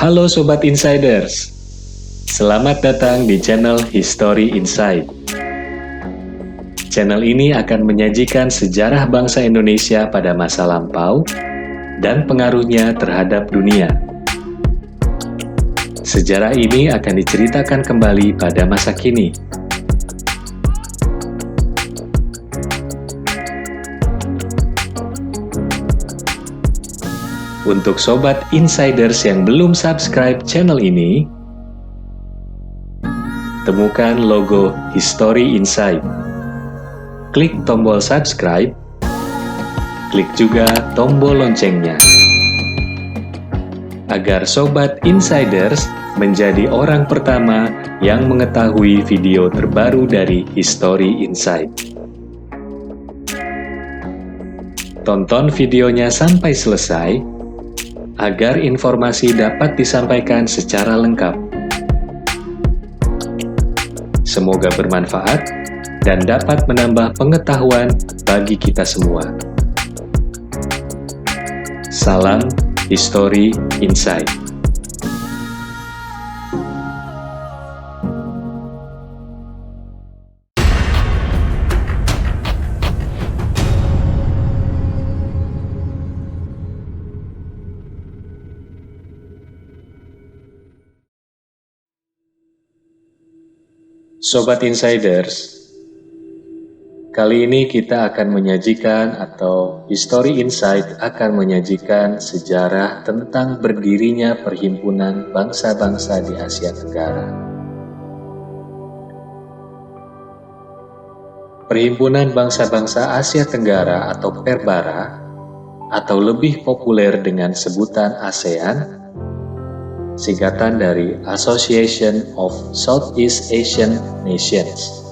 Halo Sobat Insiders, selamat datang di channel History Inside. Channel ini akan menyajikan sejarah bangsa Indonesia pada masa lampau dan pengaruhnya terhadap dunia. Sejarah ini akan diceritakan kembali pada masa kini. Untuk Sobat Insiders yang belum subscribe channel ini, temukan logo History Inside. Klik tombol subscribe, klik juga tombol loncengnya. Agar Sobat Insiders menjadi orang pertama yang mengetahui video terbaru dari History Inside. Tonton videonya sampai selesai, agar informasi dapat disampaikan secara lengkap. Semoga bermanfaat dan dapat menambah pengetahuan bagi kita semua. Salam History Inside. Sobat Insiders, kali ini kita akan menyajikan atau History Inside akan menyajikan sejarah tentang berdirinya Perhimpunan Bangsa-Bangsa di Asia Tenggara. Perhimpunan Bangsa-Bangsa Asia Tenggara atau Perbara, atau lebih populer dengan sebutan ASEAN, singkatan dari Association of Southeast Asian Nations.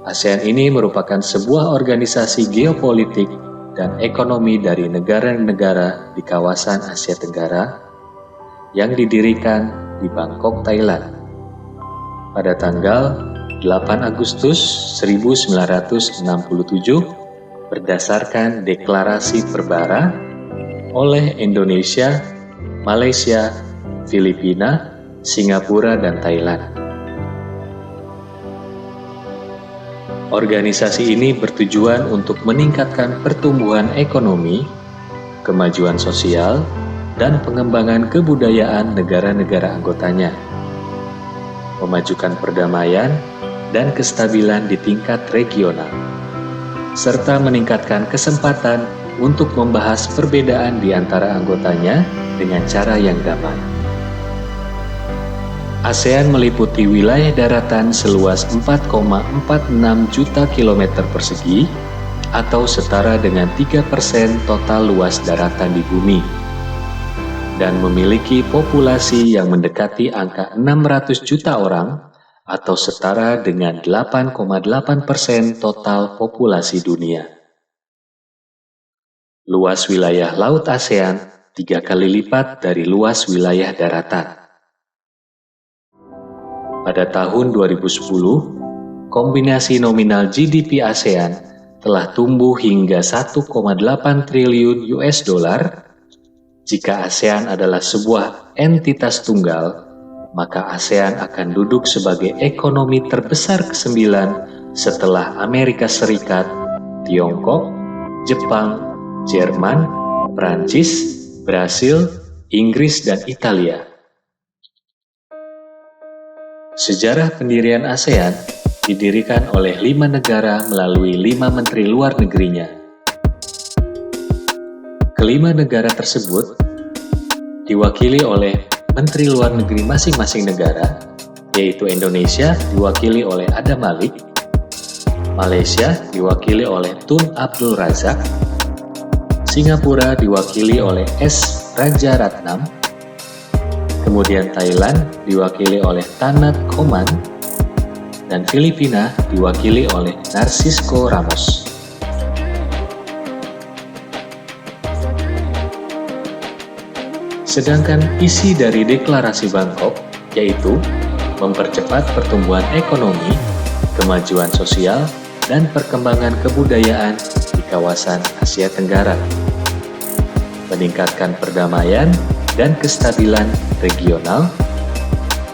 ASEAN ini merupakan sebuah organisasi geopolitik dan ekonomi dari negara-negara di kawasan Asia Tenggara yang didirikan di Bangkok, Thailand pada tanggal 8 Agustus 1967 berdasarkan Deklarasi Perbara oleh Indonesia, Malaysia, Filipina, Singapura, dan Thailand. Organisasi ini bertujuan untuk meningkatkan pertumbuhan ekonomi, kemajuan sosial, dan pengembangan kebudayaan negara-negara anggotanya, memajukan perdamaian dan kestabilan di tingkat regional, serta meningkatkan kesempatan untuk membahas perbedaan di antara anggotanya dengan cara yang damai. ASEAN meliputi wilayah daratan seluas 4,46 juta kilometer persegi atau setara dengan 3% total luas daratan di bumi dan memiliki populasi yang mendekati angka 600 juta orang atau setara dengan 8,8% total populasi dunia. Luas wilayah Laut ASEAN 3 kali lipat dari luas wilayah daratan. Pada tahun 2010, kombinasi nominal GDP ASEAN telah tumbuh hingga 1,8 triliun US dollar. Jika ASEAN adalah sebuah entitas tunggal, maka ASEAN akan duduk sebagai ekonomi terbesar ke-9 setelah Amerika Serikat, Tiongkok, Jepang, Jerman, Prancis, Brasil, Inggris, dan Italia. Sejarah pendirian ASEAN didirikan oleh 5 negara melalui 5 menteri luar negerinya. Kelima negara tersebut diwakili oleh menteri luar negeri masing-masing negara, yaitu Indonesia diwakili oleh Adam Malik, Malaysia diwakili oleh Tun Abdul Razak, Singapura diwakili oleh S. Raja Ratnam, kemudian Thailand diwakili oleh Tanat Koman, dan Filipina diwakili oleh Narcisco Ramos. Sedangkan isi dari Deklarasi Bangkok yaitu mempercepat pertumbuhan ekonomi, kemajuan sosial, dan perkembangan kebudayaan di kawasan Asia Tenggara, meningkatkan perdamaian dan kestabilan regional,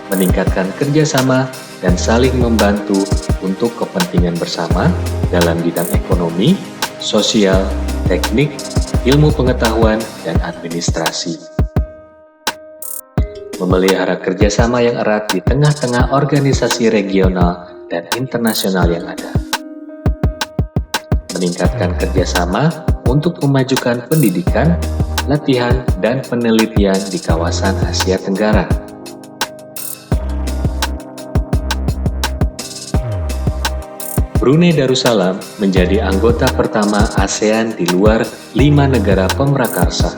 meningkatkan kerjasama dan saling membantu untuk kepentingan bersama dalam bidang ekonomi, sosial, teknik, ilmu pengetahuan, dan administrasi. Memelihara kerjasama yang erat di tengah-tengah organisasi regional dan internasional yang ada. Meningkatkan kerjasama untuk memajukan pendidikan, latihan, dan penelitian di kawasan Asia Tenggara. Brunei Darussalam menjadi anggota pertama ASEAN di luar 5 negara pemrakarsa.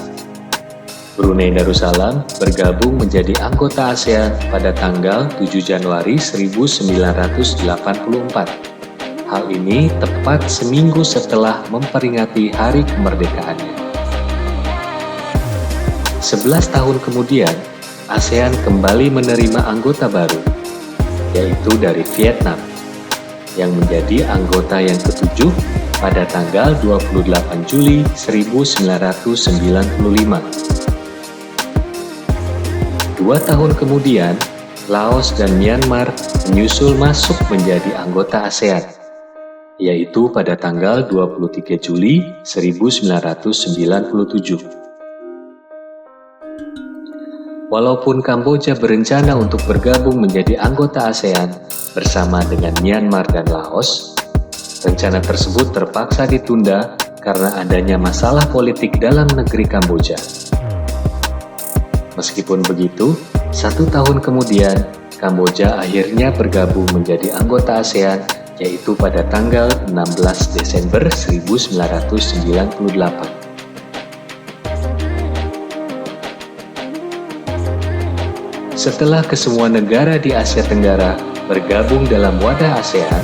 Brunei Darussalam bergabung menjadi anggota ASEAN pada tanggal 7 Januari 1984. Hal ini tepat seminggu setelah memperingati hari kemerdekaannya. 11 tahun kemudian, ASEAN kembali menerima anggota baru, yaitu dari Vietnam, yang menjadi anggota yang ke-7 pada tanggal 28 Juli 1995. 2 tahun kemudian, Laos dan Myanmar menyusul masuk menjadi anggota ASEAN, yaitu pada tanggal 23 Juli 1997. Walaupun Kamboja berencana untuk bergabung menjadi anggota ASEAN bersama dengan Myanmar dan Laos, rencana tersebut terpaksa ditunda karena adanya masalah politik dalam negeri Kamboja. Meskipun begitu, 1 tahun kemudian, Kamboja akhirnya bergabung menjadi anggota ASEAN, yaitu pada tanggal 16 Desember 1998. Setelah kesemua negara di Asia Tenggara bergabung dalam wadah ASEAN,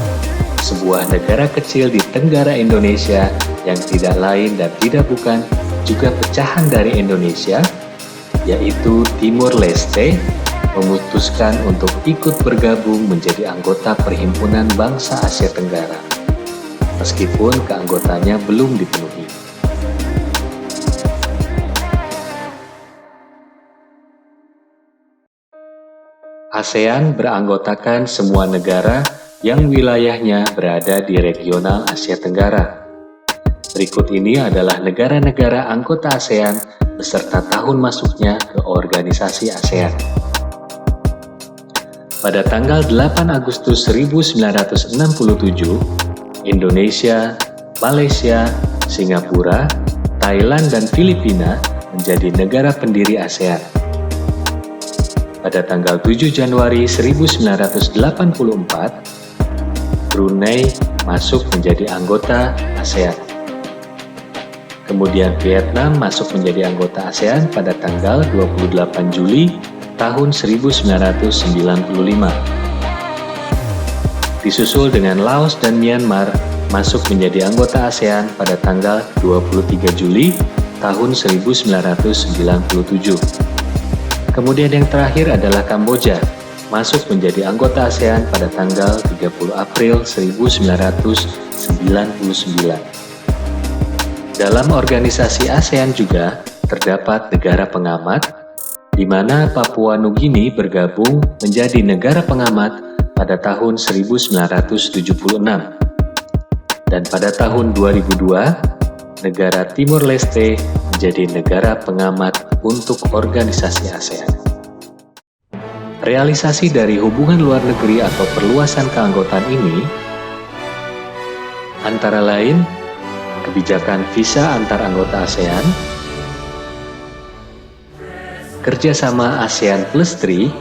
sebuah negara kecil di Tenggara Indonesia yang tidak lain dan tidak bukan juga pecahan dari Indonesia, yaitu Timor Leste, memutuskan untuk ikut bergabung menjadi anggota Perhimpunan Bangsa Asia Tenggara, meskipun keanggotaannya belum dipenuhi. ASEAN beranggotakan semua negara yang wilayahnya berada di regional Asia Tenggara. Berikut ini adalah negara-negara anggota ASEAN beserta tahun masuknya ke organisasi ASEAN. Pada tanggal 8 Agustus 1967, Indonesia, Malaysia, Singapura, Thailand, dan Filipina menjadi negara pendiri ASEAN. Pada tanggal 7 Januari 1984, Brunei masuk menjadi anggota ASEAN. Kemudian Vietnam masuk menjadi anggota ASEAN pada tanggal 28 Juli tahun 1995. Disusul dengan Laos dan Myanmar masuk menjadi anggota ASEAN pada tanggal 23 Juli tahun 1997. Kemudian yang terakhir adalah Kamboja, masuk menjadi anggota ASEAN pada tanggal 30 April 1999. Dalam organisasi ASEAN juga terdapat negara pengamat, di mana Papua Nugini bergabung menjadi negara pengamat pada tahun 1976. Dan pada tahun 2002, negara Timor Leste menjadi negara pengamat untuk organisasi ASEAN. Realisasi dari hubungan luar negeri atau perluasan keanggotaan ini antara lain kebijakan visa antar anggota ASEAN, kerjasama ASEAN Plus 3,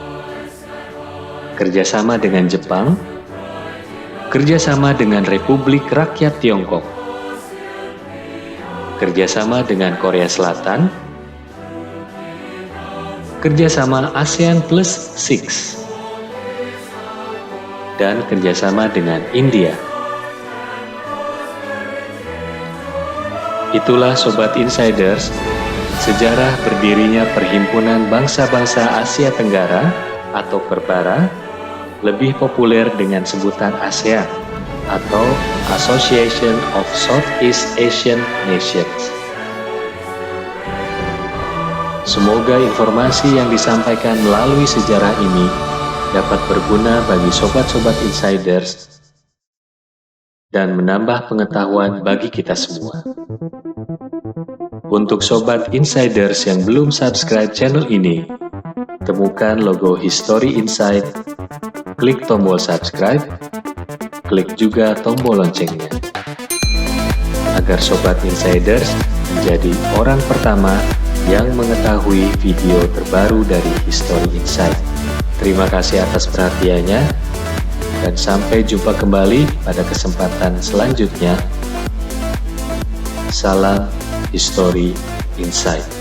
kerjasama dengan Jepang, kerjasama dengan Republik Rakyat Tiongkok, kerjasama dengan Korea Selatan, kerjasama ASEAN Plus 6, dan kerjasama dengan India. Itulah Sobat Insiders, sejarah berdirinya Perhimpunan Bangsa-Bangsa Asia Tenggara atau Perbara, lebih populer dengan sebutan ASEAN atau Association of Southeast Asian Nations. Semoga informasi yang disampaikan melalui sejarah ini dapat berguna bagi sobat-sobat insiders dan menambah pengetahuan bagi kita semua. Untuk sobat insiders yang belum subscribe channel ini, temukan logo History Insight, klik tombol subscribe, klik juga tombol loncengnya, agar sobat insiders menjadi orang pertama yang mengetahui video terbaru dari History Insight. Terima kasih atas perhatiannya, dan sampai jumpa kembali pada kesempatan selanjutnya. Salam History Insight.